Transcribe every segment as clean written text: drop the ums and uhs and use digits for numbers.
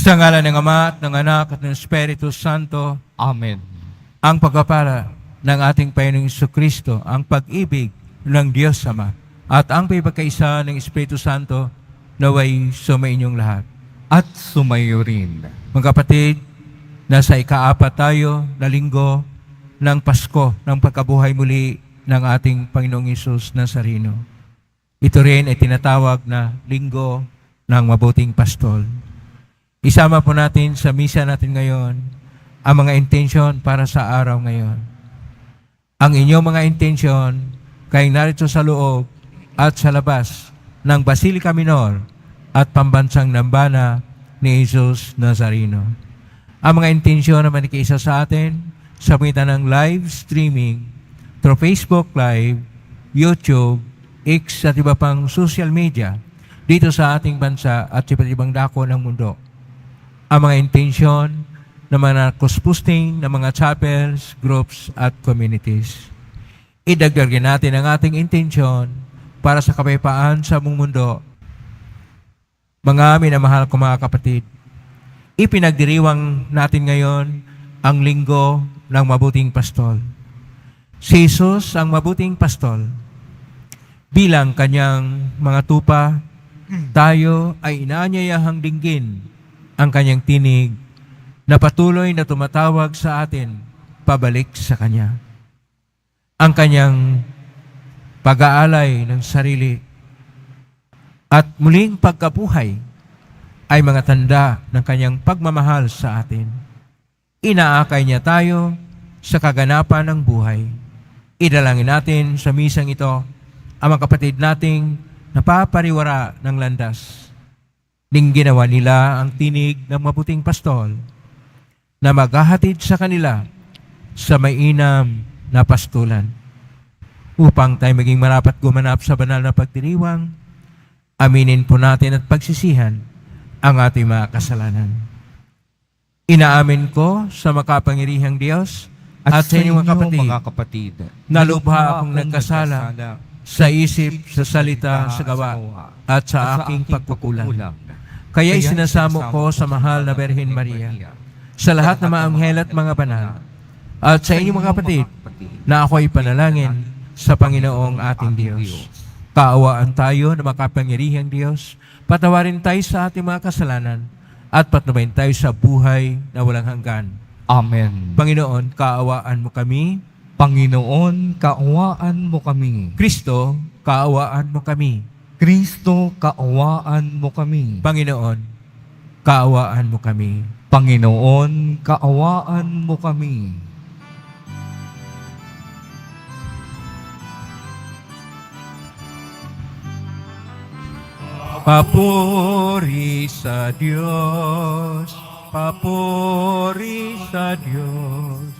Sa ngalan ng Ama at ng Anak at ng Espiritu Santo, Amen. ang pagpapala ng ating Panginoong Jesucristo, ang pag-ibig ng Diyos Ama, at ang pagkakaisa ng Espiritu Santo naway sumainyong lahat. At sumayo rin. Mga kapatid, nasa ika-4 tayo na linggo ng Pasko, ng pagkabuhay muli ng ating Panginoong Hesus Nazareno. Ito rin ay tinatawag na linggo ng mabuting pastol. Isama po natin sa misa natin ngayon ang mga intensyon para sa araw ngayon. Ang inyong mga intensyon kay narito sa loob at sa labas ng Basilica Minor at pambansang nambana ni Jesus Nazareno. Ang mga intensyon na manikiisa sa atin sa pamitan ng live streaming through Facebook Live, YouTube, X at iba pang social media dito sa ating bansa at sa iba't ibang dako ng mundo. Ang mga intensyon ng mga cross-posting ng mga chapels, groups at communities. Idagdagan natin ang ating intensyon para sa kapayapaan sa buong mundo. Mga minamahal ko mga kapatid, ipinagdiriwang natin ngayon ang linggo ng mabuting pastol. Si Jesus ang mabuting pastol. Bilang kanyang mga tupa, tayo ay inaanyayahang dinggin ang kanyang tinig na patuloy na tumatawag sa atin pabalik sa kanya. Ang kanyang pag-aalay ng sarili at muling pagkabuhay ay mga tanda ng kanyang pagmamahal sa atin. Inaakay niya tayo sa kaganapan ng buhay. Idalangin natin sa misang ito ang mga kapatid nating napapariwara ng landas. Ning ginawa nila ang tinig ng mabuting pastol na maghahatid sa kanila sa mainam na pastulan. Upang tayo maging marapat gumanap sa banal na pagdiriwang, aminin po natin at pagsisihan ang ating mga kasalanan. Inaamin ko sa makapangyarihang Diyos at sa inyong mga kapatid, na lubha akong nagkasala sa isip, sa salita, sa gawa, at sa aking pagkukulang. Kaya isinasamo ko sa mahal na Birhen Maria, sa lahat ng mga anghel at mga banal, at sa inyong mga kapatid, na ako ay panalangin sa Panginoong ating Diyos. Kaawaan tayo na makapangyarihang Diyos, patawarin tayo sa ating mga kasalanan, at patnubayan tayo sa buhay na walang hanggan. Amen. Panginoon, kaawaan mo kami. Panginoon, kaawaan mo kami. Kristo, kaawaan mo kami. Kristo, kaawaan mo kami. Panginoon, kaawaan mo kami. Panginoon, kaawaan mo kami. Papuri sa Diyos, papuri sa Diyos,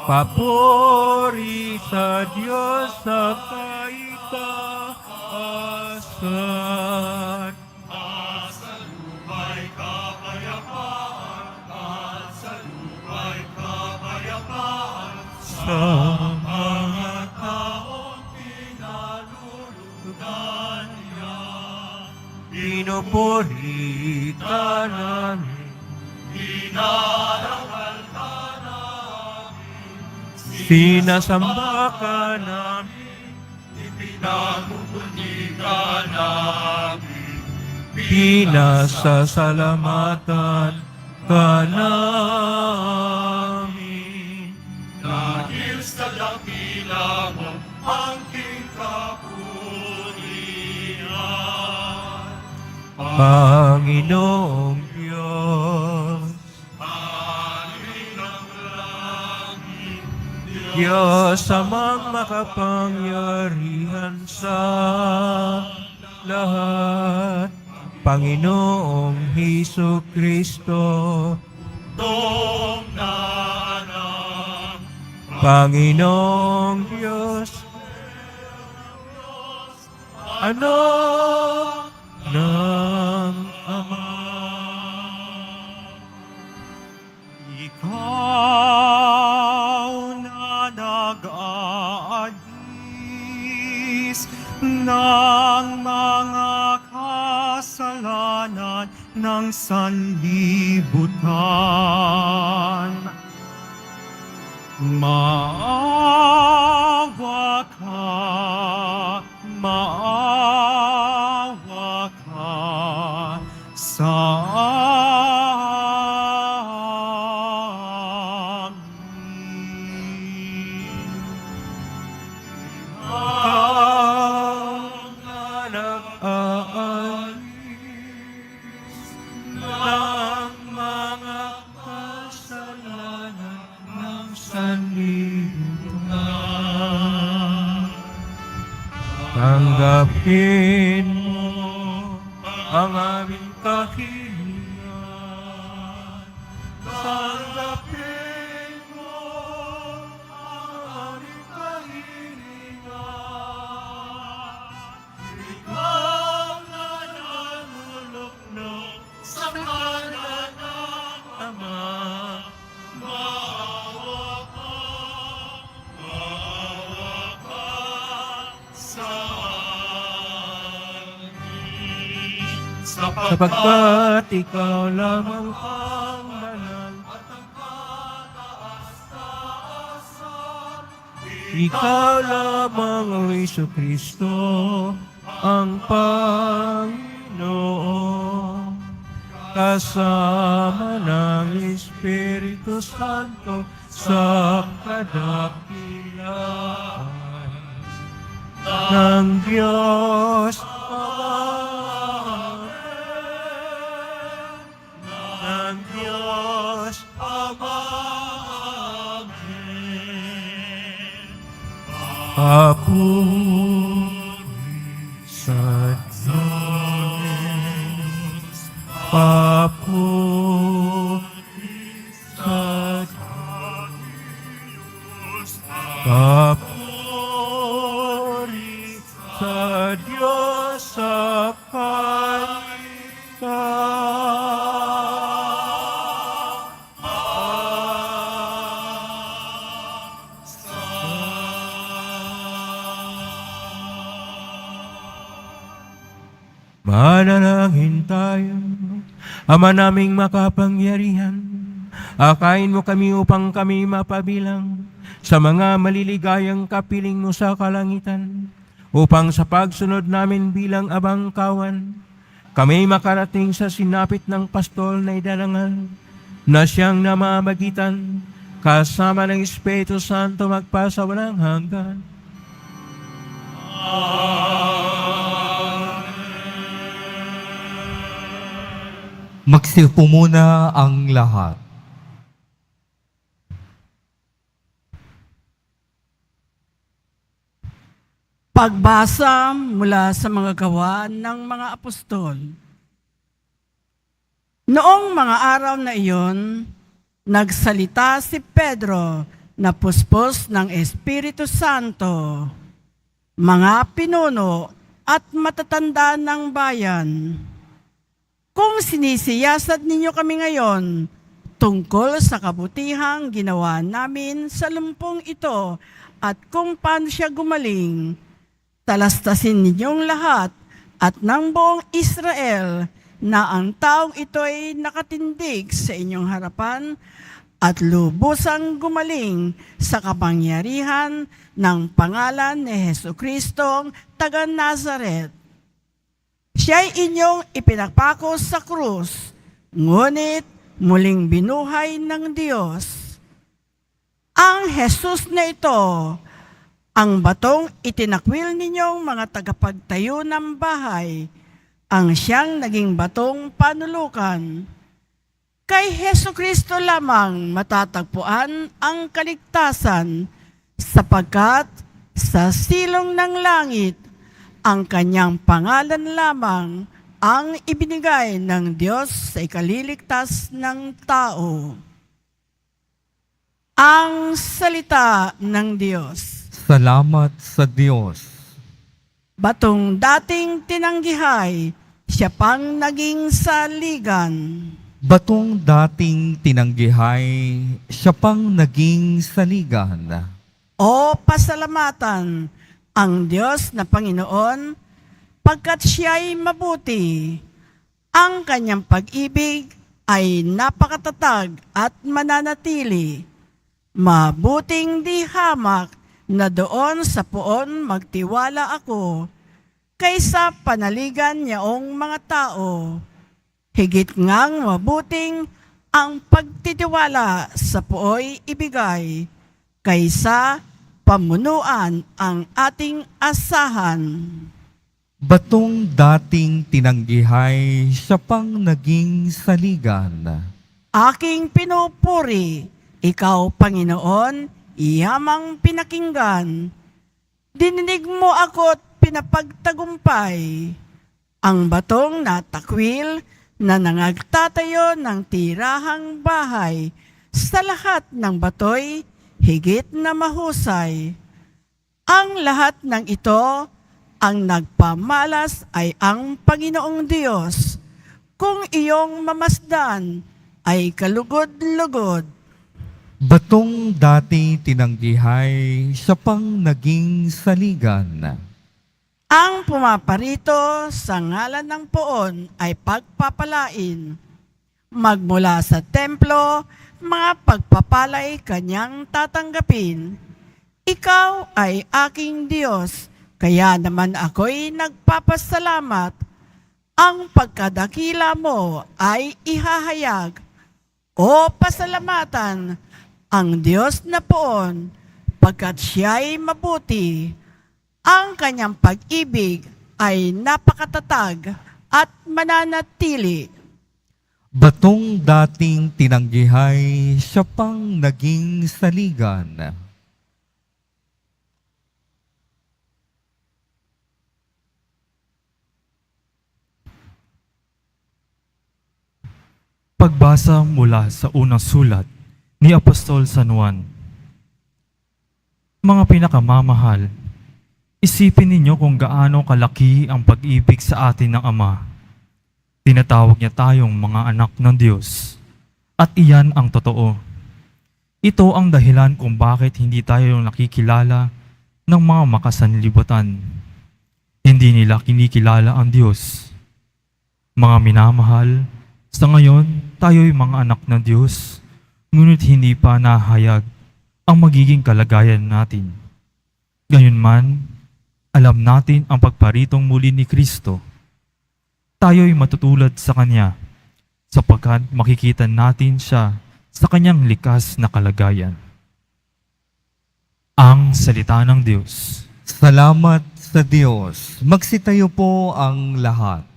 papuri sa Diyos sa kaitaasan. Sa lupa'y kapayapaan, at sa lupa'y kapayapaan, Sa mga taong pinalulugan niya. pinupuri ka namin, Inarangal ka namin, sinasamba ka namin, ipinagmumuni ka namin, pinasasalamatan ka namin. dahil sa dakila mo ang king kapurihan. Panginoong Diyos, Hari ng langit, Diyos amang makapangyarihan sa lahat, Panginoong Jesucristo, Dong na anak, Panginoong Diyos, anak ng Ama. Ikaw na nag-aadi ng mga kasalanan ng sanlibutan. Maawa ka sa amin. Ang nag-aalis ng mga kasalanan ng sanlibutan. Tanggapin mo ang aming kahilingan. Tanggapin mo ang aming kahilingan. Ikaw na nanuluklo sa kanan ng Ama. Maawa ka sa amin. Sapagkat ikaw lamang ang banal at ang kataas-taasan. Ikaw lamang ang Jesucristo, ang Panginoon. Kasama ng Espiritu Santo sa kadakilaan ng Diyos Ama. Ng Diyos Ama. Papuri sa Diyos. Papuri sa Diyos. Papuri sa Diyos sa Manalangin tayo. Ama naming makapangyarihan, akayin mo kami upang kami mapabilang sa mga maliligayang kapiling mo sa kalangitan, upang sa pagsunod namin bilang abangkawan, kami makarating sa sinapit ng pastol na idarangal, na siyang namamagitan kasama ng Espiritu Santo magpasawalang hanggan. Magsilpo muna ang lahat. Pagbasa mula sa mga gawa ng mga apostol. Noong mga araw na iyon, nagsalita si Pedro na puspos ng Espiritu Santo, mga pinuno at matatanda ng bayan. Kung sinisiyasat ninyo kami ngayon tungkol sa kabutihang ginawa namin sa lumpong ito at kung paano siya gumaling, talastasin ninyong lahat at ng buong Israel na ang taong ito ay nakatindig sa inyong harapan at lubusang gumaling sa kapangyarihan ng pangalan ni Jesucristo taga Nazaret. Siya'y inyong ipinagpako sa krus, ngunit muling binuhay ng Diyos. Ang Jesus na ito, ang batong itinakwil ninyong mga tagapagtayo ng bahay, ang siyang naging batong panulukan. Kay Jesucristo lamang matatagpuan ang kaligtasan, sapagkat sa silong ng langit, ang kanyang pangalan lamang ang ibinigay ng Diyos sa ikaliligtas ng tao. Ang salita ng Diyos. Salamat sa Diyos. Batong dating tinanggihay, siya pang naging saligan. Batong dating tinanggihay, siya pang naging saligan. O pasalamatan, ang Diyos na Panginoon, pagkat siya'y mabuti. Ang kanyang pag-ibig ay napakatatag at mananatili. Mabuting di hamak na doon sa poon magtiwala ako, kaysa panaligan niyaong mga tao. Higit ngang mabuting ang pagtitiwala sa pooy ibigay, kaysa pamunuan ang ating asahan. Batong dating tinanggihay, siya pang naging saligan. Aking pinupuri, ikaw, Panginoon, iyamang pinakinggan. Dininig mo ako't pinapagtagumpay. Ang batong natakwil na nangagtatayo ng tirahang bahay, sa lahat ng batoy, higit na mahusay. Ang lahat ng ito, ang nagpamalas ay ang Panginoong Diyos. Kung iyong mamasdan, ay kalugod-lugod. Batong dati tinanggihay, siya pang naging saligan. Ang pumaparito sa ngalan ng poon ay pagpapalain. Magmula sa templo, mga pagpapalay kanyang tatanggapin. Ikaw ay aking Diyos, kaya naman ako'y nagpapasalamat. Ang pagkadakila mo ay ihahayag. O pasalamatan ang Diyos na poon, pagkat siya'y mabuti. Ang kanyang pag-ibig ay napakatatag at mananatili. Batong dating tinanggihay, siya pang naging saligan. Pagbasa mula sa unang sulat ni Apostol San Juan. Mga pinakamamahal, isipin ninyo kung gaano kalaki ang pag-ibig sa atin ng Ama. Tinatawag niya tayong mga anak ng Diyos, at iyan ang totoo. Ito ang dahilan kung bakit hindi tayo nakikilala ng mga makasanlibutan. Hindi nila kinikilala ang Diyos. Mga minamahal, sa ngayon, tayo'y mga anak ng Diyos, ngunit hindi pa nahayag ang magiging kalagayan natin. Gayunman, alam natin ang pagparitong muli ni Kristo. Tayo'y matutulad sa Kanya, sapagkat makikita natin siya sa Kanyang likas na kalagayan. Ang salita ng Diyos. Salamat sa Diyos. Magsitayo po ang lahat.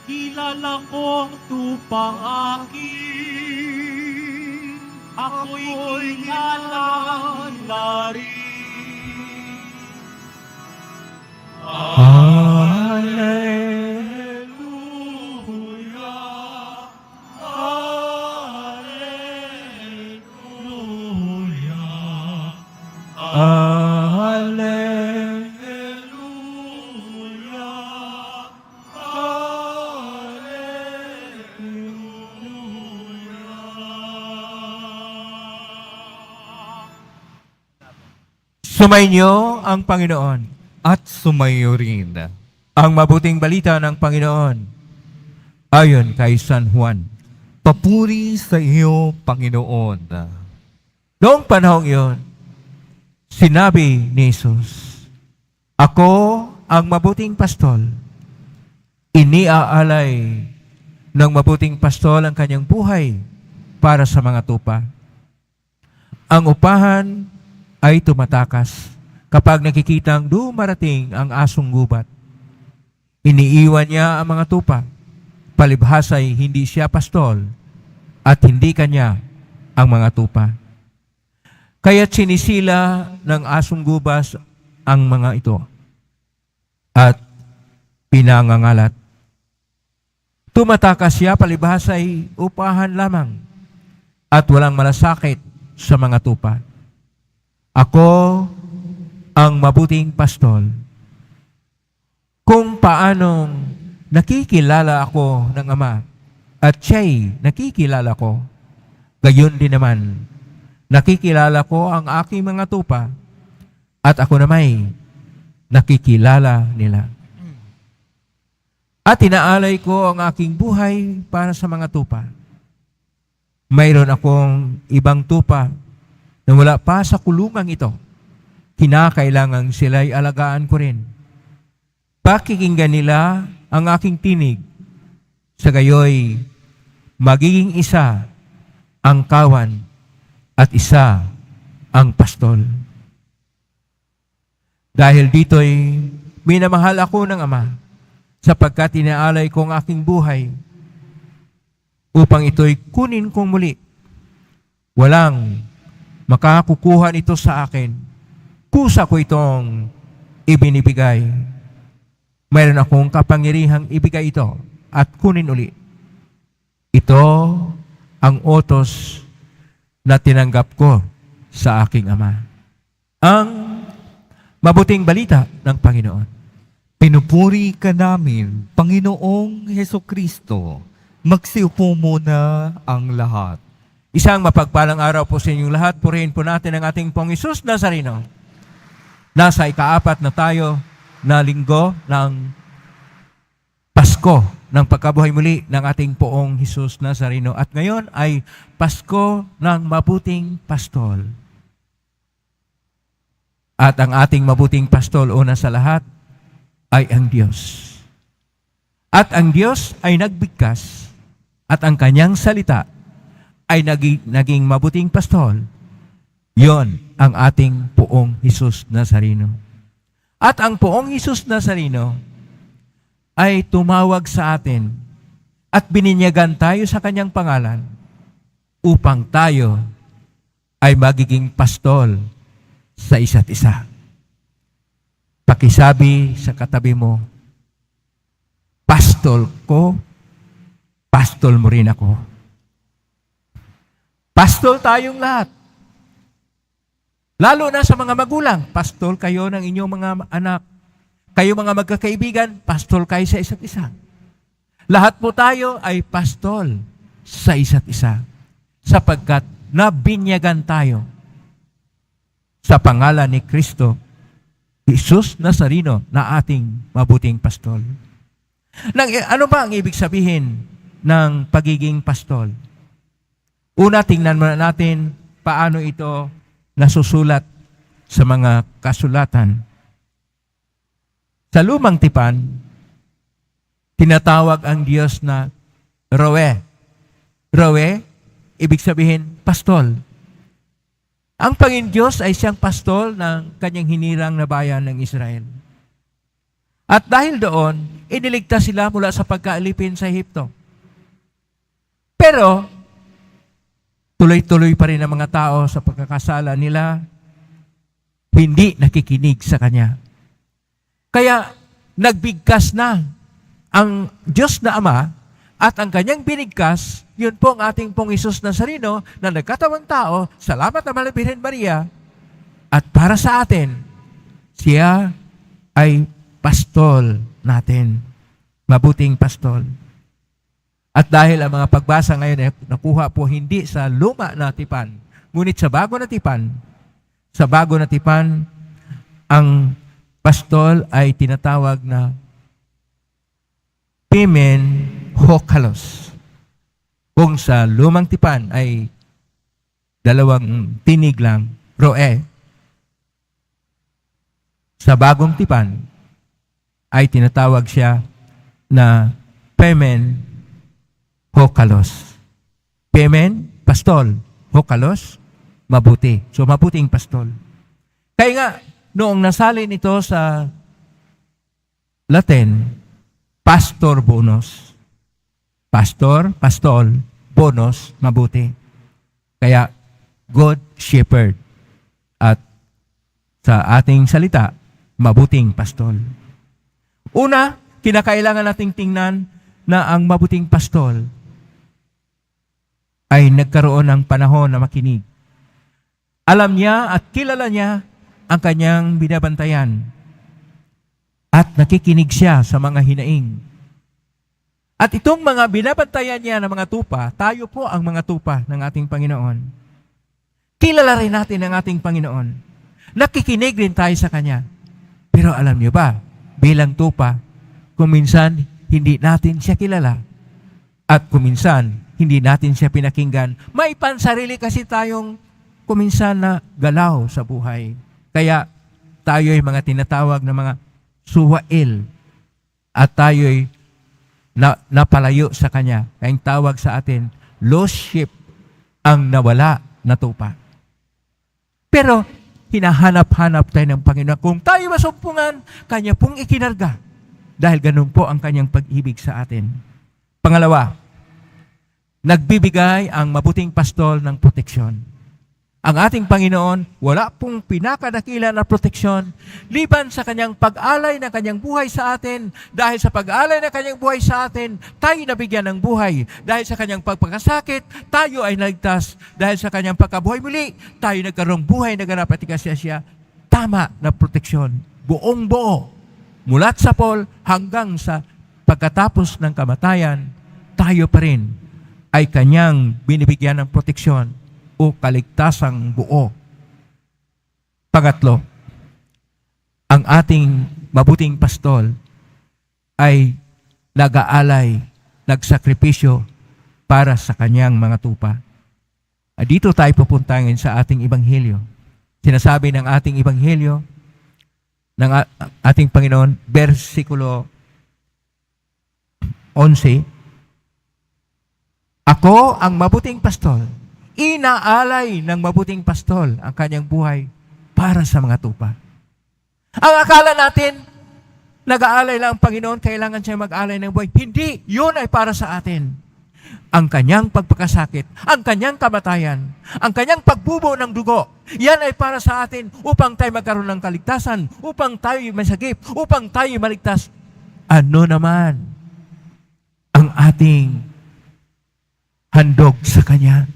Kilala ko tupang akin, ako'y kinalang narin. Alleluia, Alleluia, Sumainyo ang Panginoon. At sumayo rin. Ang mabuting balita ng Panginoon ayon kay San Juan. Papuri sa iyo, Panginoon. Noong panahong iyon, sinabi ni Jesus, "Ako ang mabuting pastol. Iniaalay ng mabuting pastol ang kanyang buhay para sa mga tupa. Ang upahan ay tumatakas kapag nakikitang dumarating ang asong gubat. Iniiwan niya ang mga tupa. Palibhas ay hindi siya pastol, at hindi kanya ang mga tupa. Kaya't sinisila ng asong gubas ang mga ito at pinangangalat. Tumatakas siya palibhas ay upahan lamang at walang malasakit sa mga tupa. Ako ang mabuting pastol. Kung paanong nakikilala ako ng Ama at siya'y nakikilala ko, gayon din naman, nakikilala ko ang aking mga tupa at ako namay nakikilala nila. At inaalay ko ang aking buhay para sa mga tupa. Mayroon akong ibang tupa na wala pa sa kulungang ito. Kinakailangang sila'y alagaan ko rin. Pakikinggan nila ang aking tinig. Sa gayoy, magiging isa ang kawan at isa ang pastol. Dahil dito'y minamahal ako ng Ama, sapagkat inaalay ko ang aking buhay upang ito'y kunin kong muli. Walang makakukuha nito sa akin. Kusa ko itong ibinibigay. Mayroon akong kapangyarihang ibigay ito at kunin uli. Ito ang utos na tinanggap ko sa aking Ama. Ang mabuting balita ng Panginoon. Pinupuri ka namin, Panginoong Hesukristo. Magsiupo muna ang lahat. Isang mapagpalang araw po sa inyong lahat. Purihin po natin ang ating Pong Hesus Nazareno. Nasa ika-4 na tayo na linggo ng Pasko ng pagkabuhay muli ng ating Poong Hesus Nazareno. At ngayon ay Pasko ng Mabuting Pastol. At ang ating mabuting pastol, una sa lahat, ay ang Diyos. At ang Diyos ay nagbigkas at ang kanyang salita ay naging mabuting pastol. Yon ang ating Poong Hesus Nazareno. At ang Poong Hesus Nazareno ay tumawag sa atin at bininyagan tayo sa kanyang pangalan upang tayo ay magiging pastol sa isa't isa. Pakisabi sa katabi mo, pastol ko, pastol mo rin ako. Pastol tayong lahat. Lalo na sa mga magulang, pastol kayo ng inyong mga anak. Kayo mga magkakaibigan, pastol kayo sa isa't isa. Lahat po tayo ay pastol sa isa't isa. Sapagkat nabinyagan tayo sa pangalan ni Kristo, Hesus Nazareno, na ating mabuting pastol. Ano ba ang ibig sabihin ng pagiging pastol? Una, tingnan muna natin paano ito nasusulat sa mga kasulatan. Sa Lumang Tipan, tinatawag ang Diyos na Roe. Roe, ibig sabihin, pastol. Ang Panginoon Diyos ay siyang pastol ng kanyang hinirang na bayan ng Israel. At dahil doon, iniligtas sila mula sa pagkaalipin sa Ehipto. Pero, tuloy-tuloy pa rin ang mga tao sa pagkakasala nila, hindi nakikinig sa Kanya. Kaya, nagbigkas na ang Diyos na Ama at ang Kanyang binigkas, yun po ang ating Pong Hesus Nazareno na nagkatawang tao, salamat na Mahal na Birhen Maria, at para sa atin, siya ay pastol natin, mabuting pastol. At dahil ang mga pagbasa ngayon ay nakuha po hindi sa luma na tipan, ngunit sa bago na tipan, ang pastol ay tinatawag na Pimen Hokalos. Kung sa lumang tipan ay dalawang tinig lang, Roe. Sa bagong tipan ay tinatawag siya na Pimen Hokalos. Pimen, pastol. Hokalos, mabuti. So, mabuting pastol. Kaya nga, noong nasalin ito sa Latin, pastor bonus. Pastor, pastol, bonus, mabuti. Kaya, good shepherd. At sa ating salita, mabuting pastol. Una, kinakailangan nating tingnan na ang mabuting pastol ay nagkaroon ng panahon na makinig. Alam niya at kilala niya ang kanyang binabantayan. At nakikinig siya sa mga hinaing. At itong mga binabantayan niya ng mga tupa, tayo po ang mga tupa ng ating Panginoon. Kilala rin natin ang ating Panginoon. Nakikinig rin tayo sa Kanya. Pero alam niyo ba, bilang tupa, kung minsan hindi natin siya kilala at kung minsan hindi natin siya pinakinggan, may pansarili kasi tayong kuminsan na galaw sa buhay. Kaya tayo ay mga tinatawag na mga suwail at tayo ay napalayo sa Kanya. Kaya ang tawag sa atin, lost sheep, ang nawala na tupa. Pero hinahanap-hanap tayo ng Panginoon. Kung tayo masumpungan, Kanya pong ikinarga. Dahil ganun po ang Kanyang pag-ibig sa atin. Pangalawa, nagbibigay ang mabuting pastol ng proteksyon. Ang ating Panginoon, wala pong pinakadakila na proteksyon liban sa Kanyang pag-alay ng Kanyang buhay sa atin. Dahil sa pag-alay ng Kanyang buhay sa atin, tayo nabigyan ng buhay. Dahil sa Kanyang pagpagkasakit, tayo ay naligtas. Dahil sa Kanyang pagkabuhay muli, tayo nagkaroong buhay na ganap at ikasya siya. Tama na proteksyon. Buong buo. Mulat sa Paul hanggang sa pagkatapos ng kamatayan, tayo pa rin ay Kanyang binibigyan ng proteksyon o kaligtasang buo. Pangatlo, ang ating mabuting pastol ay nag-aalay, nagsakripisyo para sa kanyang mga tupa. Dito tayo pupunta ngayon sa ating ebanghelyo. Sinasabi ng ating ebanghelyo ng ating Panginoon, versikulo 11, ako ang mabuting pastol. Inaalay ng mabuting pastol ang kanyang buhay para sa mga tupa. Ang akala natin, nag-aalay lang ang Panginoon, kailangan siya mag-alay ng buhay. Hindi, yun ay para sa atin. Ang kanyang pagpakasakit, ang kanyang kamatayan, ang kanyang pagbubo ng dugo, yan ay para sa atin upang tayo magkaroon ng kaligtasan, upang tayo masagip, upang tayo maligtas. Ano naman ang ating handog sa Kanya?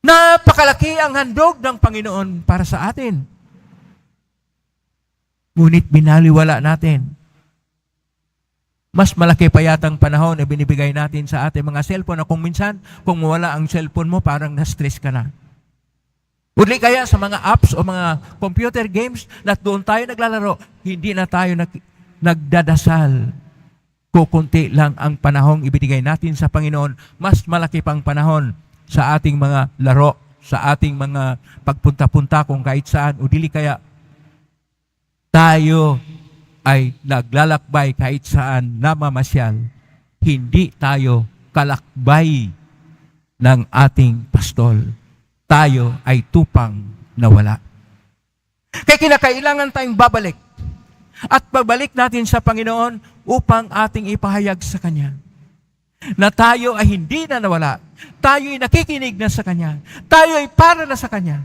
Napakalaki ang handog ng Panginoon para sa atin. Ngunit binaliwala natin. Mas malaki pa yatang panahon na binibigay natin sa ating mga cellphone na kung minsan, kung wala ang cellphone mo, parang na-stress ka na. Uli kaya sa mga apps o mga computer games na doon tayo naglalaro, hindi na tayo nagdadasal. Kukunti lang ang panahong ibinigay natin sa Panginoon. Mas malaki pang panahon sa ating mga laro, sa ating mga pagpunta-punta kung kahit saan, o dili kaya tayo ay naglalakbay kahit saan namamasyal. Hindi tayo kalakbay ng ating pastol. Tayo ay tupang nawala. Kaya kinakailangan tayong babalik at pagbalik natin sa Panginoon upang ating ipahayag sa Kanya na tayo ay hindi na nawala. Tayo ay nakikinig na sa Kanya. Tayo ay para na sa Kanya.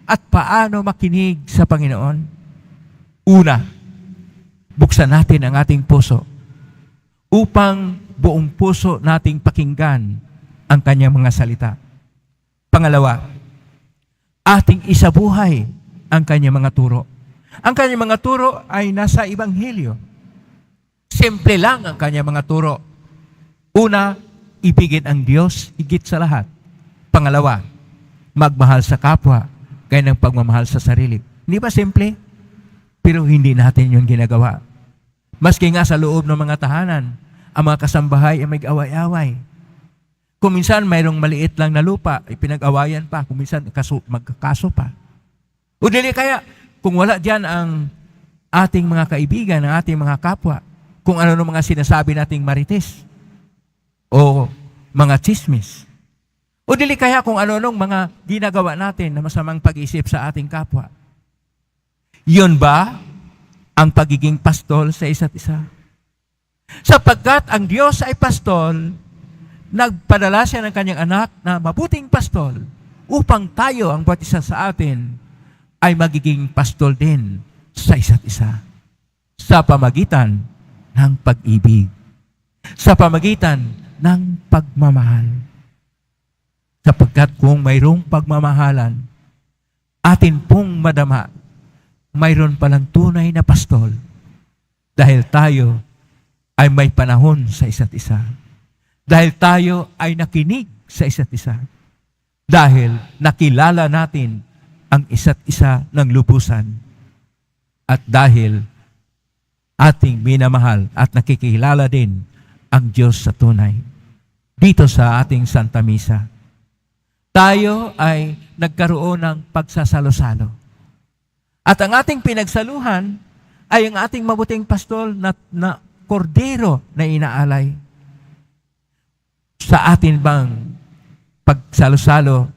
At paano makinig sa Panginoon? Una, buksan natin ang ating puso upang buong puso nating pakinggan ang Kanyang mga salita. Pangalawa, ating isabuhay ang Kanyang mga turo. Ang Kanyang mga turo ay nasa Ebanghelyo. Simple lang ang Kanyang mga turo. Una, ibigin ang Diyos higit sa lahat. Pangalawa, magmahal sa kapwa kaya ng pagmamahal sa sarili. Hindi ba simple? Pero hindi natin yun ginagawa. Maski nga sa loob ng mga tahanan, ang mga kasambahay ay mag-away-away. Kung minsan mayroong maliit lang na lupa, pinag-awayan pa. Kung minsan magkakaso pa. O dili kaya, kung wala dyan ang ating mga kaibigan, ang ating mga kapwa, kung ano mga sinasabi nating marites, o mga chismis. O dili kaya kung ano-anong mga ginagawa natin na masamang pag-isip sa ating kapwa. Yun ba ang pagiging pastol sa isa't isa? Sapagkat ang Diyos ay pastol, nagpadala siya ng kanyang anak na mabuting pastol upang tayo, ang bawat isa sa atin, ay magiging pastol din sa isa't isa. Sa pamagitan ng pag-ibig. Sa pamagitan ng pagmamahal. Sapagkat kung mayroong pagmamahalan, atin pong madama, mayroon palang tunay na pastol dahil tayo ay may panahon sa isa't isa. Dahil tayo ay nakinig sa isa't isa. Dahil nakilala natin ang isa't isa ng lubusan. At dahil ating minamahal at nakikilala din ang Diyos sa tunay. Dito sa ating Santa Misa, tayo ay nagkaroon ng pagsasalo-salo. At ang ating pinagsaluhan ay ang ating mabuting pastol na kordero na inaalay. Sa atin bang pagsalo-salo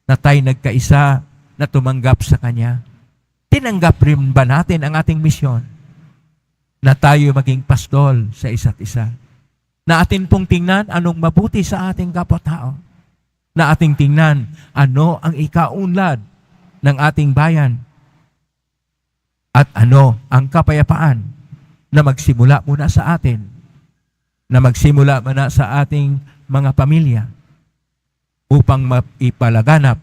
na tayo nagkaisa na tumanggap sa Kanya? Tinanggap rin ba natin ang ating misyon na tayo maging pastol sa isa't isa? Na atin pong tingnan anong mabuti sa ating kapwa-tao? Na ating tingnan ano ang ikaunlad ng ating bayan? At ano ang kapayapaan na magsimula muna sa atin, na magsimula muna sa ating mga pamilya upang maipalaganap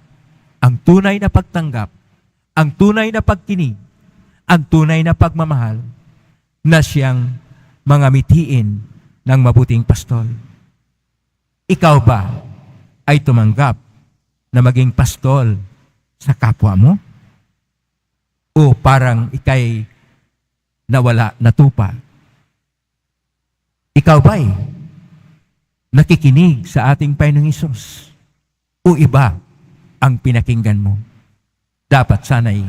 ang tunay na pagtanggap, ang tunay na pagkinig, ang tunay na pagmamahal na siyang mga mitiin ng mabuting pastol. Ikaw ba ay tumanggap na maging pastol sa kapwa mo? O parang ikay nawala, natupa? Ikaw ba'y nakikinig sa ating Panginoong Hesus? O iba ang pinakinggan mo? Dapat sana'y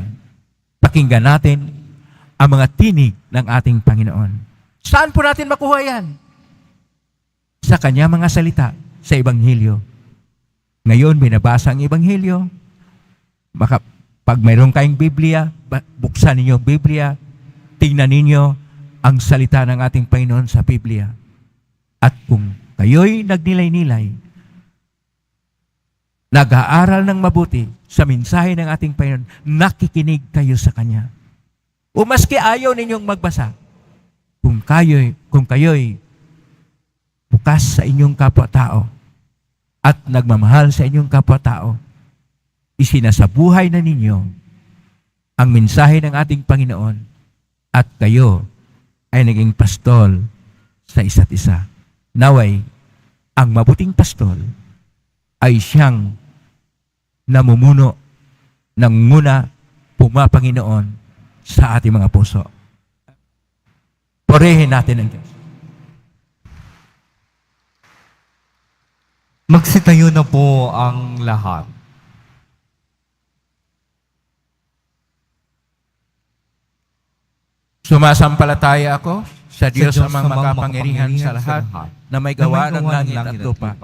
pakinggan natin ang mga tinig ng ating Panginoon. Saan po natin makuha yan? Sa Kanya mga salita, sa Ebanghelyo. Ngayon, binabasa ang Ebanghelyo. Pag mayroon kayong Biblia, buksan ninyo ang Biblia, tingnan ninyo ang salita ng ating Panginoon sa Biblia. At kung kayo'y nagnilay-nilay, nag-aaral ng mabuti sa mensahe ng ating Panginoon, nakikinig kayo sa Kanya. O maski ayaw ninyong magbasa, kung kayo'y bukas sa inyong kapwa-tao at nagmamahal sa inyong kapwa-tao, isinasabuhay na ninyo ang mensahe ng ating Panginoon at kayo ay naging pastol sa isa't isa. Naway, ang mabuting pastol ay siyang namumuno ng muna pumapanginoon sa ating mga puso. Purihin natin ang Diyos. Magsitayo na po ang lahat. Sumasampalataya ako sa Diyos Sa Diyos amang amang makapangyarihan sa lahat na may gawa ng langit at lupa.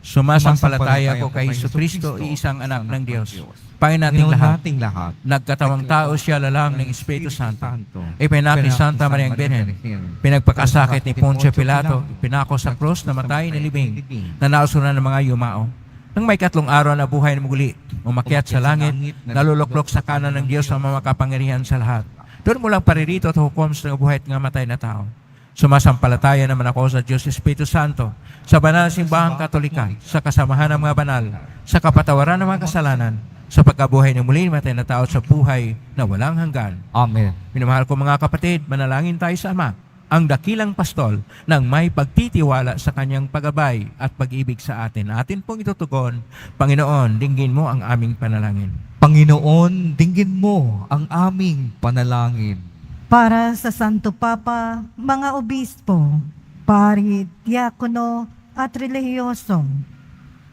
Sumasampalataya ako kay Jesucristo, iisang anak ng Diyos. Panginoon nating lahat, nagkatawang tao siya lalang ng Espiritu Santo. Ipinanak ni Santa Maria ang Birhen, pinagpakasakit ni Poncio Pilato, pinako sa krus, namatay, nilibing, nanausunan ng mga yumao. Nang may 3 araw na buhay na muli, umakyat sa langit, naluluklok sa kanan ng Diyos ang makapangyarihan sa lahat. Doon mo lang paririto at hukom sa buhay at nga matay na tao. Sumasampalataya naman ako sa Diyos Espiritu Santo, sa banal na simbahang Katolika, sa kasamahan ng mga banal, sa kapatawaran ng mga kasalanan, sa pagkabuhay ng muli matay na tao sa buhay na walang hanggan. Amen. Minamahal ko mga kapatid, manalangin tayo sa Ama, ang dakilang pastol ng may pagtitiwala sa Kanyang paggabay at pag-ibig sa atin. Atin pong itutugon, Panginoon, dinggin mo ang aming panalangin. Panginoon, dinggin mo ang aming panalangin. Para sa Santo Papa, mga obispo, pari, diakono at relihiyoso,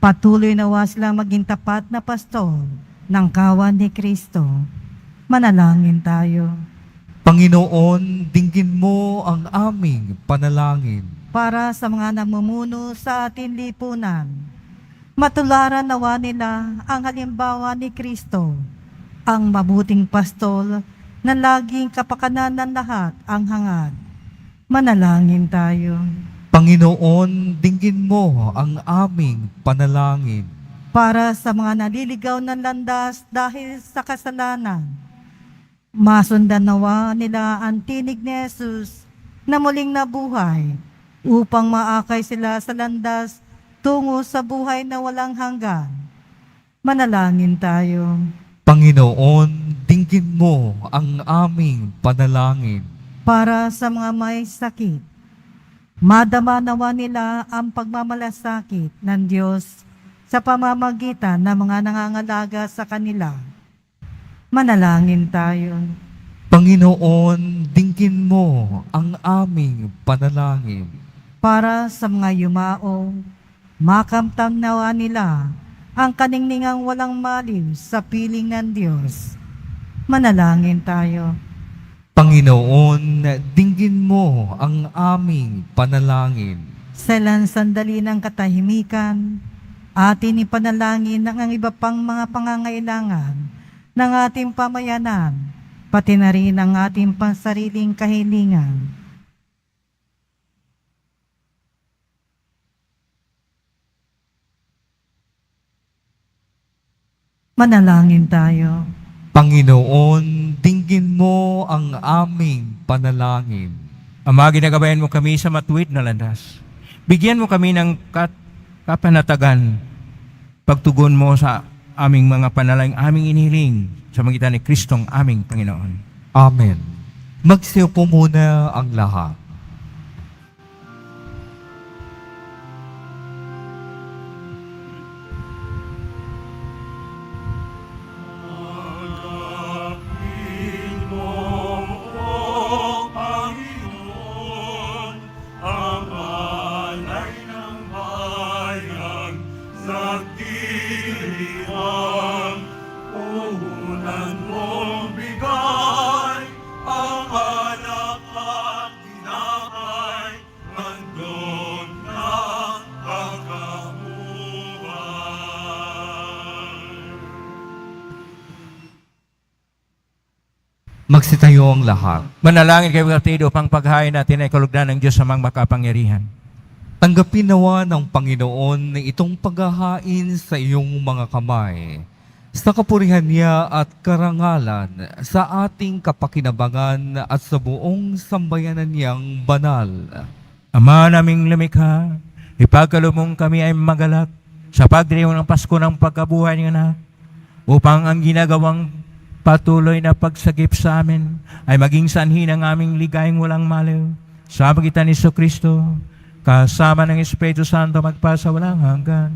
patuloy nawa silang maging tapat na pastol ng kawan ni Kristo. Manalangin tayo. Panginoon, dinggin mo ang aming panalangin. Para sa mga namumuno sa ating lipunan, matularan nawa nila ang halimbawa ni Kristo, ang mabuting pastol na laging kapakanan ng lahat ang hangad. Manalangin tayo. Panginoon, dinggin mo ang aming panalangin. Para sa mga naliligaw ng landas dahil sa kasalanan, masundan nawa nila ang tinig ni Jesus na muling nabuhay upang maakay sila sa landas tungo sa buhay na walang hanggan. Manalangin tayo. Panginoon, dinggin mo ang aming panalangin. Para sa mga may sakit, madama nawa nila ang pagmamalasakit ng Diyos sa pamamagitan ng mga nangangalaga sa kanila. Manalangin tayo. Panginoon, dinggin mo ang aming panalangin. Para sa mga yumao, makamtam nawa nila ang kaningningang walang maliw sa piling ng Diyos. Manalangin tayo. Panginoon, dinggin mo ang aming panalangin. Sa ilang sandali ng katahimikan, atin ipanalangin ang iba pang mga pangangailangan ng ating pamayanan, pati na rin ang ating pansariling kahilingan. Manalangin tayo. Panginoon, dinggin mo ang aming panalangin. Ama, ginagabayan mo kami sa matuwid na landas. Bigyan mo kami ng kapanatagan, pagtugon mo sa aming mga panalangin, aming inihiling sa magitan ni Kristong aming Panginoon. Amen. Magsiupo muna ang lahat. Hanapin mo, O Panginoon, ang alay ng bayan, nagdiriwang, puhunan mong bigay, ang anak at tinapay, handog na pagkamuhay. Magsitayo ang lahat. Manalangin kayo kapatid upang paghain natin ay kalugdan ng Diyos sa mga makapangyarihan. Tanggapin nawa ng Panginoon itong paghahain sa iyong mga kamay, sa kapurihan niya at karangalan, sa ating kapakinabangan at sa buong sambayanan niyang banal. Ama naming lumikha, ipagkalumong kami ay magalak sa pagdiriwang ng Pasko ng pagkabuhay ng anak, upang ang ginagawang patuloy na pagsagip sa amin ay maging sanhi ng aming ligayang walang maliw. Sa magitan ni Kristo, kasama ng Espiritu Santo magpasa walang hanggan.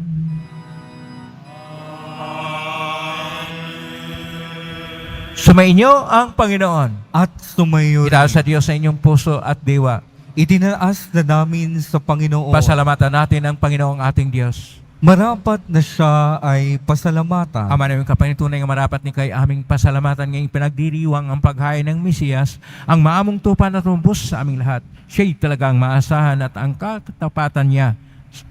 Sumainyo ang Panginoon. At sumayo Itaas sa Diyos sa inyong puso at diwa. itinaas na namin sa Panginoon. Pasalamatan natin ang Panginoong ating Diyos. Marapat na siya ay pasalamatan. Ama namin kapanitunay nga marapat ni kay aming pasalamatan ngayong pinagdiriwang ang paghain ng Mesiyas, ang maamong tupa na tumbos sa aming lahat. Siya'y talagang maasahan at ang katapatan niya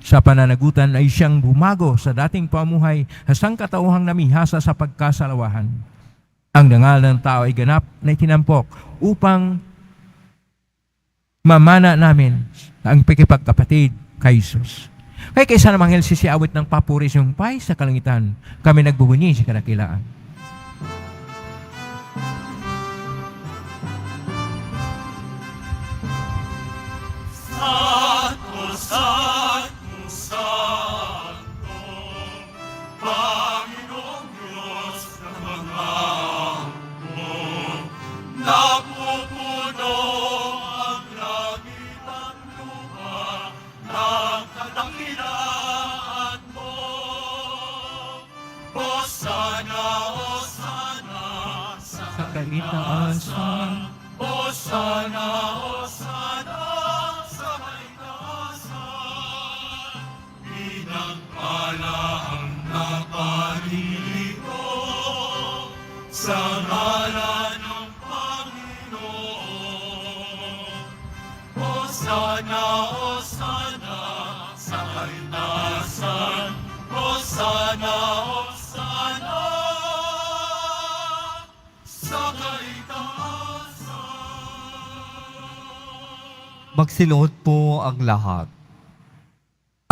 sa pananagutan ay siyang bumago sa dating pamuhay hasang katauhang namihasa sa pagkasalawahan. Ang dangal ng tao ay ganap na itinampok upang mamana namin ang pikipagkapatid kay Jesus. Kaya kaysa namang hel sisiawit ng papuris yung pay sa kalangitan, kami nagbubunyi sa kadakilaan. Santo, Santo, Santo, Panginoong Diyos ng mga hukbo, napupuno ang langit at lupa ng kadakilaan mo. Hosana, Hosana, sa Kaitaasan, Hosana, Hosana, sa kaitaasan. Pinagpala ang nakalilito sa ngalan ng Panginoon. Hosana, Hosana, sa kaitaasan. Hosana, Hosana, sa kaitaasan. Magsiluhod po ang lahat.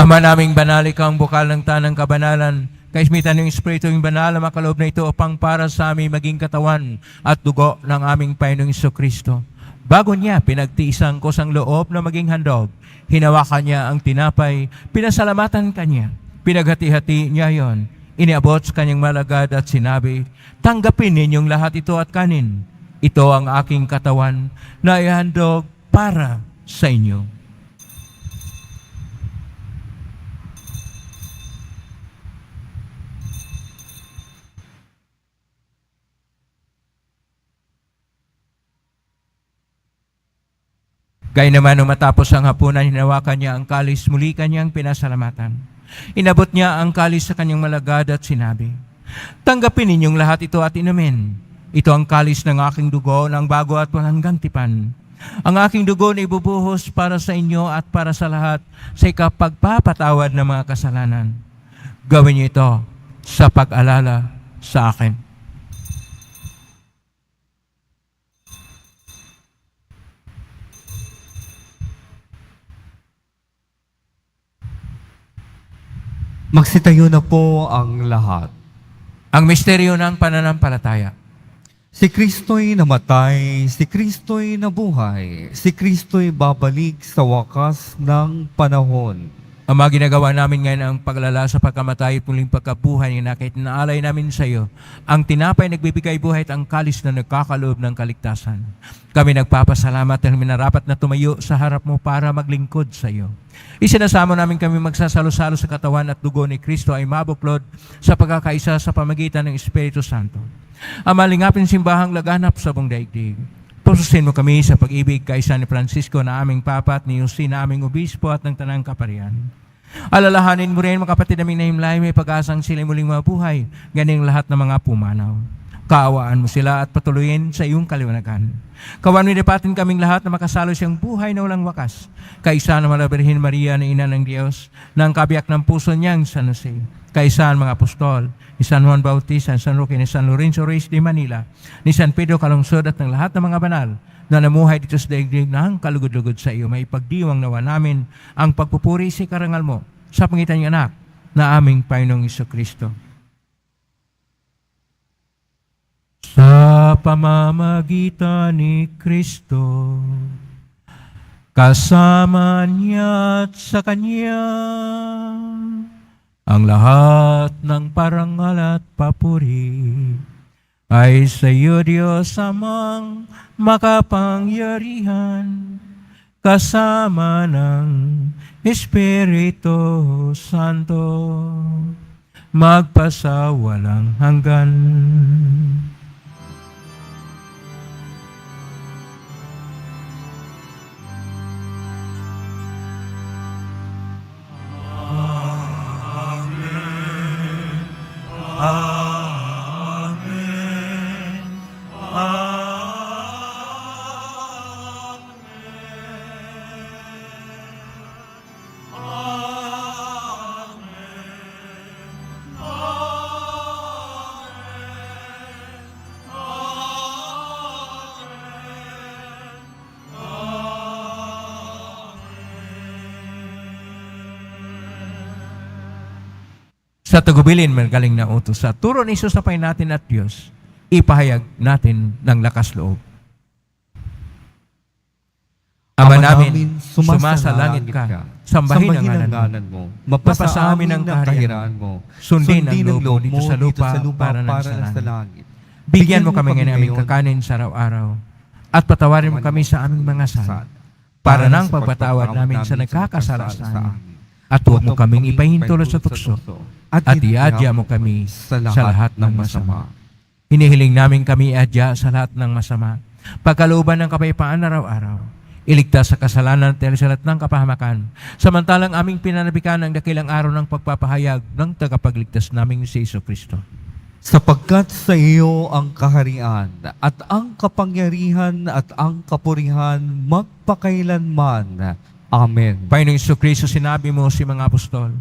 Ama naming banal, ikaw ang bukal ng tanang kabanalan. Kaismitan ng Espiritu yung banal na makaloob na ito upang para sa amin maging katawan at dugo ng aming Panginoong Jesucristo. Bago niya pinagtiisang ko sang loob na maging handog, hinawakan niya ang tinapay, pinasalamatan kanya, pinaghati-hati niya yon, iniabot sa kanyang malagad at sinabi, tanggapin ninyong lahat ito at kanin. Ito ang aking katawan na ihandog para sa inyo. Gaya naman nung matapos ang hapunan, hinawakan niya ang kalis, muli kanyang pinasalamatan. Inabot niya ang kalis sa kanyang malagad at sinabi, tanggapin ninyong lahat ito at inumin. Ito ang kalis ng aking dugo ng bago at walang tipan. Ang aking dugo na ibubuhos para sa inyo at para sa lahat sa ikapagpapatawad ng mga kasalanan. Gawin niyo ito sa pag-alala sa akin. Magsitayo na po ang lahat. Ang misteryo ng pananampalataya. Si Kristo'y namatay, si Kristo'y nabuhay, si Kristo'y babalik sa wakas ng panahon. Ang mga ginagawa namin ngayon ang paglala sa pagkamatay at muling pagkabuhay na kahit naalay namin sa iyo, ang tinapay nagbibigay buhay at ang kalis na nagkakaloob ng kaligtasan. Kami nagpapasalamat dahil minarapat na tumayo sa harap mo para maglingkod sa iyo. Isinasamo namin kami magsasalo-salo sa katawan at dugo ni Kristo ay mabuklod sa pagkakaisa sa pamagitan ng Espiritu Santo. Ang malingapin simbahang laganap sa buong daigdig. Pususin mo kami sa pag-ibig kaisa ni Francisco na aming Papa at ni Jose na aming Obispo at ng Tanang Kaparian. Alalahanin mo rin mga kapatid naming nahimlay, may pag-asang sila muling mabuhay, ganing lahat ng mga pumanaw. Kaawaan mo sila at patuloyin sa iyong kaliwanagan. Kawan mo dapatin kaming lahat na makasalo siyang buhay na walang wakas. Kaisa ng Mala Birhen Maria na Ina ng Diyos, ng kabiyak ng puso niyang San Jose. Kaisa ng mga apostol, ni San Juan Bautista, ni San Roque, ni San Lorenzo Reyes de Manila, ni San Pedro Calungsod at ng lahat ng mga banal na namuhay dito sa daigdig ng kalugod-lugod sa iyo. May pagdiwang nawa namin ang pagpupuri sa karangal mo sa pangitan ng anak na aming Panginoong Jesucristo. Sa pamamagitan ni Kristo, kasama niya at sa Kanya, ang lahat ng parangal at papuri ay sa iyo, Diyos Amang makapangyarihan, kasama ng Espiritu Santo, magpasawalang hanggan. Sa tagubilin, magaling na utos. Sa turo ni Jesus sa Panginoon natin at Diyos, ipahayag natin ng lakas loob. Ama namin, sumasalangit ka, sambahin ang ngalan mo, mapasa amin ang kaharian mo, sundin ang loob mo dito sa lupa para sa langit. Bigyan mo kami ngayon aming kakanin sa araw-araw, at patawarin mo kami sa aming mga sala, para nang pagpatawad namin sa nagkakasala sa amin. At huwag mo kaming ipahintulot sa tukso, at iadya mo kami sa lahat ng masama. Hinihiling namin kami iadya sa lahat ng masama. Pagkalooban ng kapayapaan araw-araw, iligtas sa kasalanan at sa lahat ng kapahamakan, samantalang aming pinanabikan ang dakilang araw ng pagpapahayag ng tagapagligtas naming si Jesucristo. Sapagkat sa iyo ang kaharian at ang kapangyarihan at ang kapurihan magpakailanman. Amen. Panginoong Jesucristo, sinabi mo si mga apostol,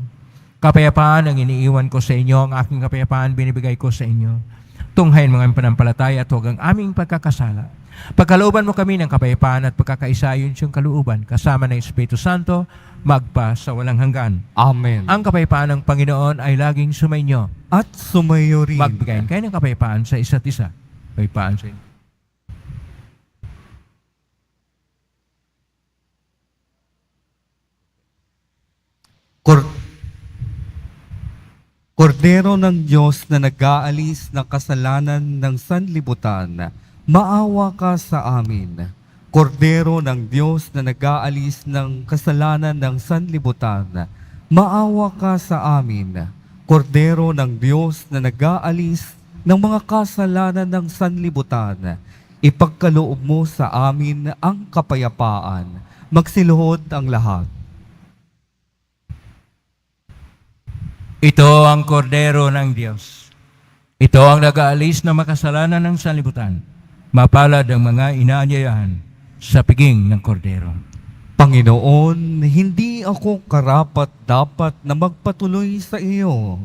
kapayapaan ang iniiwan ko sa inyo, ang aking kapayapaan binibigay ko sa inyo. Tunghayin mga panampalataya at huwag ang aming pagkakasala. Pagkalooban mo kami ng kapayapaan at pagkakaisa, yun siyang kalooban, kasama ng Espiritu Santo, magpa sa walang hanggan. Amen. Ang kapayapaan ng Panginoon ay laging sumainyo. At sumayo rin. Magbigayin kayo ng kapayapaan sa isa't isa. Kapayapaan sa inyo. Kordero ng Diyos na nag-aalis ng kasalanan ng sanlibutan, maawa ka sa amin. Kordero ng Diyos na nag-aalis ng kasalanan ng sanlibutan, maawa ka sa amin. Kordero ng Diyos na nag-aalis ng mga kasalanan ng sanlibutan, ipagkaloob mo sa amin ang kapayapaan. Magsiluhod ang lahat. Ito ang kordero ng Diyos. Ito ang nag-aalis na makasalanan ng sanlibutan. Mapalad ang mga inaanyayahan sa piging ng kordero. Panginoon, hindi ako karapat-dapat na magpatuloy sa iyo.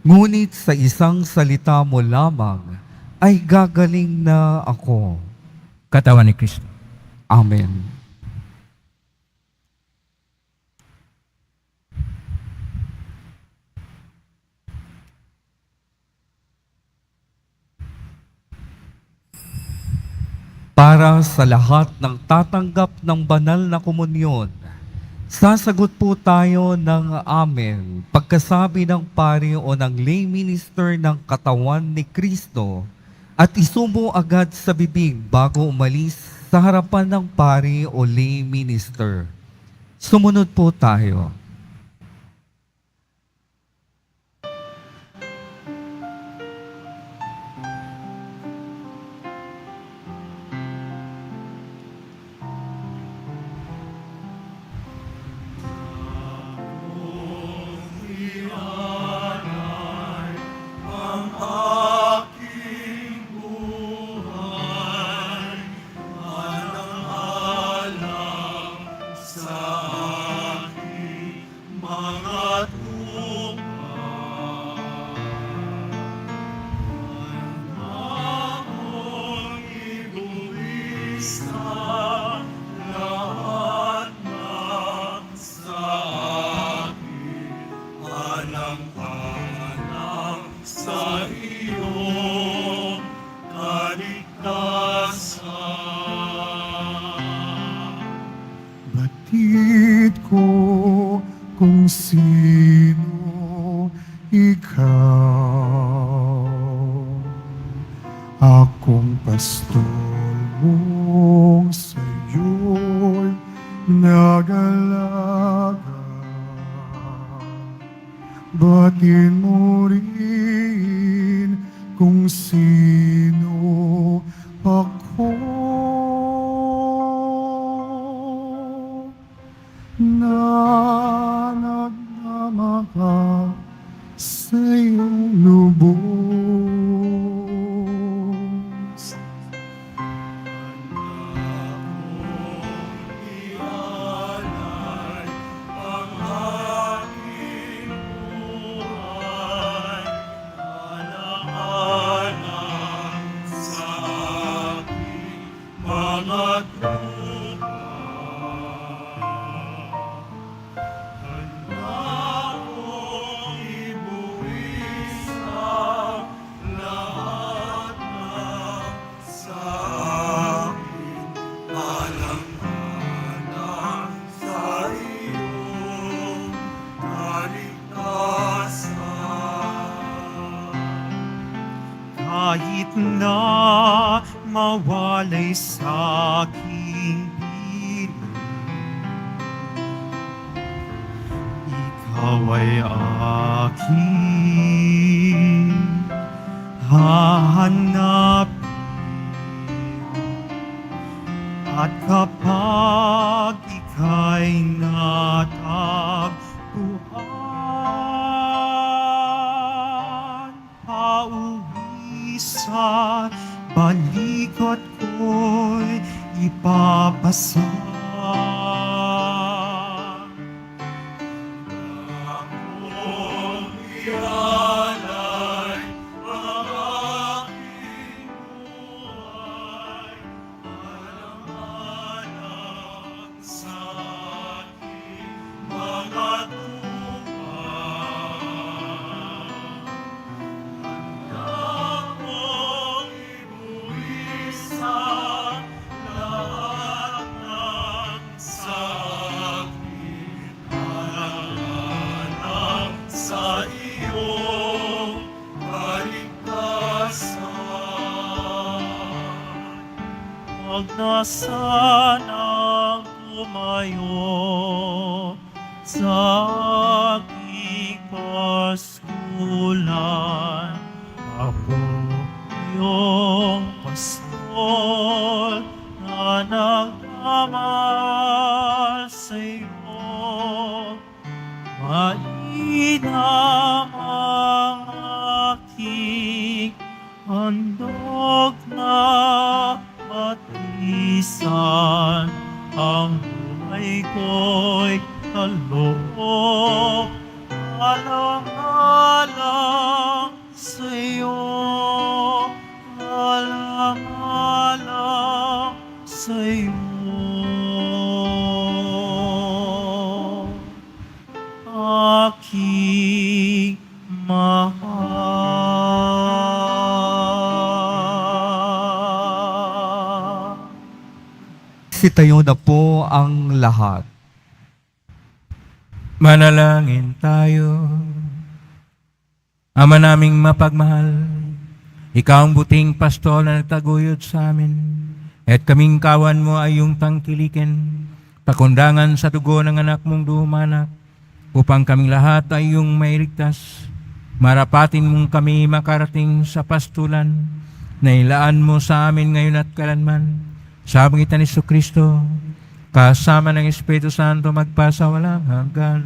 Ngunit sa isang salita mo lamang ay gagaling na ako. Katawan ni Kristo. Amen. Para sa lahat ng tatanggap ng banal na komunyon, sasagot po tayo ng amen pagkasabi ng pari o ng lay minister ng katawan ni Kristo at isumo agad sa bibig bago umalis sa harapan ng pari o lay minister. Sumunod po tayo. aking buhay, alang-alang sa aking mga tupa. Akong ibuwis na lahat ng sa akin, alang-alang sa iyong kaligtasan. Batid ko kung sino ikaw, akong pastol mong sa'yo'y nag-alaga. Batin mo rin kung sino ako, na nagmamahal sa iyong lubos. Ialay ang aking buhay, alang-alang sa aking mga tupa. Handa kong ibuwis ang lahat ng sa akin, alang-alang sa iyong kaligtasan. Kahit na mawalay sa aking piling, ikaw ay aking hahanapin. At kapag ika'y natagpuan, pauwi sa balikot ko'y ipapasan. Akong ialay ang aking buhay, alang-alang sa aking Huwag na sanang tumayo sa aking paskulan. Ako yung pastol na nagmamahal sa'yo. Mainam ang aking handog na batisan. Ang buhay ko'y kaloob, alang-alang sa'yo, alang-alang sa'yo. Aking mahal. Sitayo na po ang lahat. Manalangin tayo. Ama naming mapagmahal, ikaw ang buting pastol na nagtaguyod sa amin, at kaming kawan mo ay iyong tangkilikin, pakundangan sa dugo ng anak mong dumanak, upang kaming lahat ay iyong mailigtas. Marapatin mong kami makarating sa pastulan na ilaan mo sa amin ngayon at kailanman. Sa pangitan ni Jesucristo, kasama ng Espiritu Santo magpasa walang hanggan.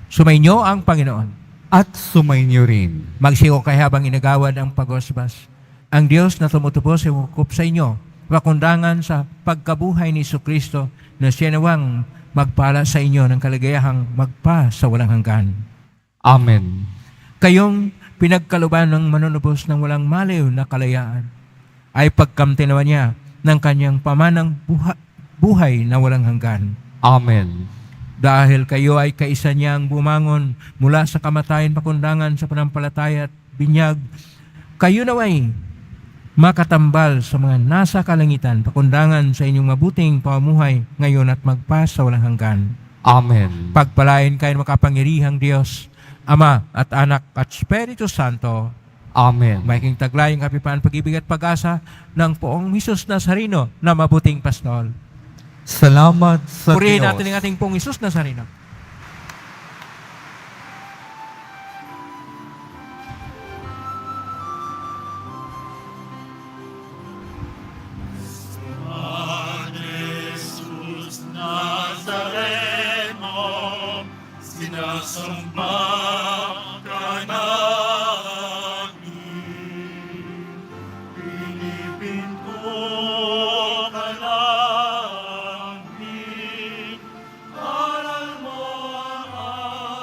Sumainyo ang Panginoon. At sumainyo rin. Magsigo kay habang inagawad ang pagosbas. Ang Diyos na tumutupos ay hukup sa inyo, makundangan sa pagkabuhay ni Jesucristo na siya nawang magpala sa inyo ng kaligayahang magpa sa walang hanggan. Amen. Kayong pinagkaluban ng manunubos ng walang maliw na kalayaan ay pagkamtinawa niya ng kanyang pamanang buhay na walang hanggan. Amen. Dahil kayo ay kaisa niyang bumangon mula sa kamatayan pakundangan sa panampalataya at binyag, kayo naway makatambal sa mga nasa kalangitan pakundangan sa inyong mabuting pamumuhay ngayon at magpa sa walang hanggan. Amen. Pagpalain kayo ng makapangyarihang Diyos, Ama at Anak at Espiritu Santo. Amen. Mahiking taglayang kapipaan, pag-ibig at pag-asa ng poong Jesus Nazareno na mabuting pastol. Salamat sa Purihin Diyos. natin ang ating poong Jesus Nazareno. Jesus Nazareno, sinasamba ka namin. Pinipinto ka namin, aral mo ang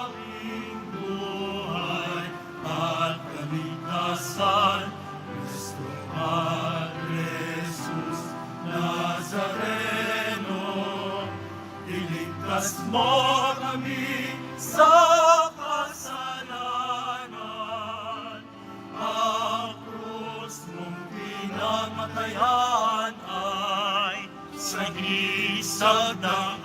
aming buhay at kaligtasan. Cristo Padre Jesus Nazareno, iligtas mo kami sa kasalanan. Ang krus mong pinamatayan ay sa isang ng